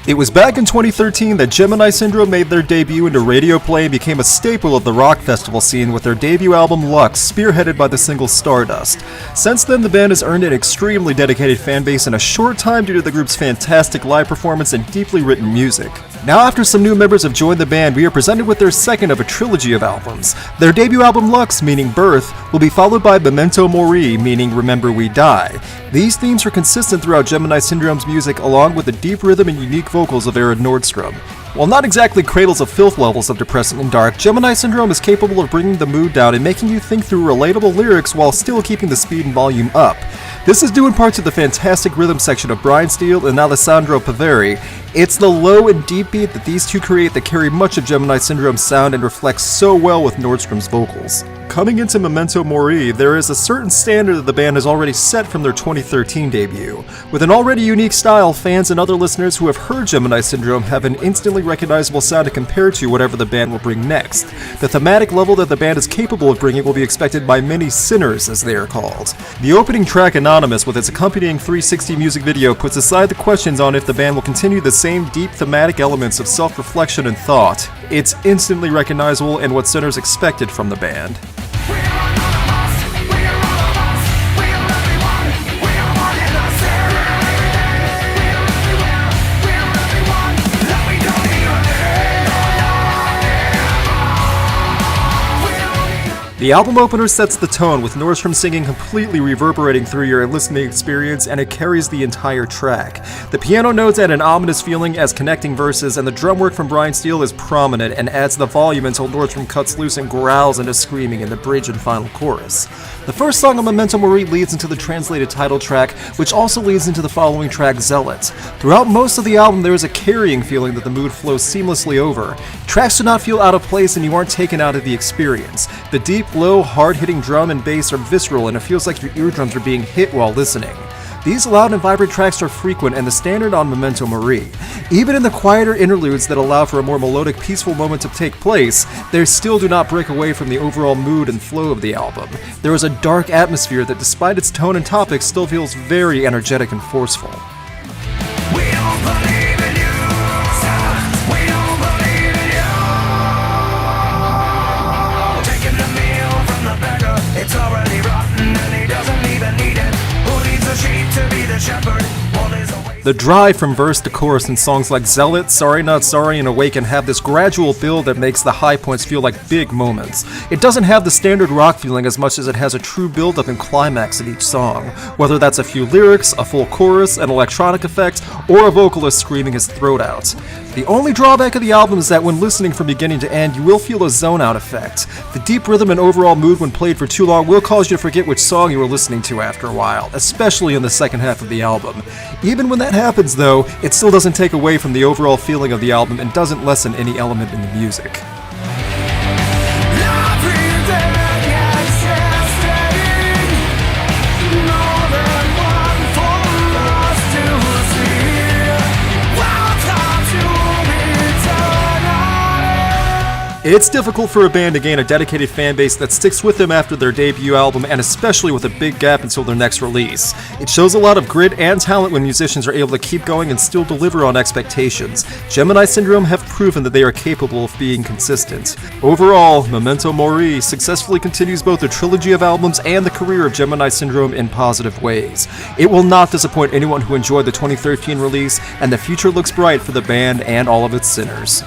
It was back in 2013 that Gemini Syndrome made their debut into radio play and became a staple of the rock festival scene with their debut album Lux, spearheaded by the single Stardust. Since then, the band has earned an extremely dedicated fanbase in a short time due to the group's fantastic live performance and deeply written music. Now, after some new members have joined the band, we are presented with their second of a trilogy of albums. Their debut album Lux, meaning Birth, will be followed by Memento Mori, meaning Remember We Die. These themes are consistent throughout Gemini Syndrome's music, along with the deep rhythm and unique vocals of Aaron Nordstrom. While not exactly cradles of filth levels of depressing and dark, Gemini Syndrome is capable of bringing the mood down and making you think through relatable lyrics while still keeping the speed and volume up. This is due in part to the fantastic rhythm section of Brian Steele and Alessandro Paveri. It's the low and deep beat that these two create that carry much of Gemini Syndrome's sound and reflects so well with Nordstrom's vocals. Coming into Memento Mori, there is a certain standard that the band has already set from their 2013 debut. With an already unique style, fans and other listeners who have heard Gemini Syndrome have an instantly recognizable sound to compare to whatever the band will bring next. The thematic level that the band is capable of bringing will be expected by many sinners, as they are called. The opening track, Anonymous, with its accompanying 360 music video, puts aside the questions on if the band will continue the same deep thematic elements of self-reflection and thought. It's instantly recognizable and what sinners expected from the band. The album opener sets the tone, with Nordstrom singing completely reverberating through your listening experience, and it carries the entire track. The piano notes add an ominous feeling as connecting verses, and the drum work from Brian Steele is prominent and adds the volume until Nordstrom cuts loose and growls into screaming in the bridge and final chorus. The first song on Memento Mori leads into the translated title track, which also leads into the following track, Zealot. Throughout most of the album, there is a carrying feeling that the mood flows seamlessly over. Tracks do not feel out of place and you aren't taken out of the experience. The deep, low, hard-hitting drum and bass are visceral and it feels like your eardrums are being hit while listening. These loud and vibrant tracks are frequent and the standard on Memento Mori. Even in the quieter interludes that allow for a more melodic, peaceful moment to take place, they still do not break away from the overall mood and flow of the album. There is a dark atmosphere that, despite its tone and topics, still feels very energetic and forceful. We don't believe in you. We don't believe in you. Taking the meal from the beggar, it's already rotten and he doesn't even need it. Who needs a sheep to be the shepherd? Well, there's a way. The drive from verse to chorus in songs like Zealot, Sorry Not Sorry, and Awaken have this gradual build that makes the high points feel like big moments. It doesn't have the standard rock feeling as much as it has a true build-up and climax of each song, whether that's a few lyrics, a full chorus, an electronic effect, or a vocalist screaming his throat out. The only drawback of the album is that when listening from beginning to end, you will feel a zone-out effect. The deep rhythm and overall mood when played for too long will cause you to forget which song you were listening to after a while, especially in the second half of the album. Even when that happens, though, it still doesn't take away from the overall feeling of the album and doesn't lessen any element in the music. It's difficult for a band to gain a dedicated fanbase that sticks with them after their debut album, and especially with a big gap until their next release. It shows a lot of grit and talent when musicians are able to keep going and still deliver on expectations. Gemini Syndrome have proven that they are capable of being consistent. Overall, Memento Mori successfully continues both the trilogy of albums and the career of Gemini Syndrome in positive ways. It will not disappoint anyone who enjoyed the 2013 release, and the future looks bright for the band and all of its sinners.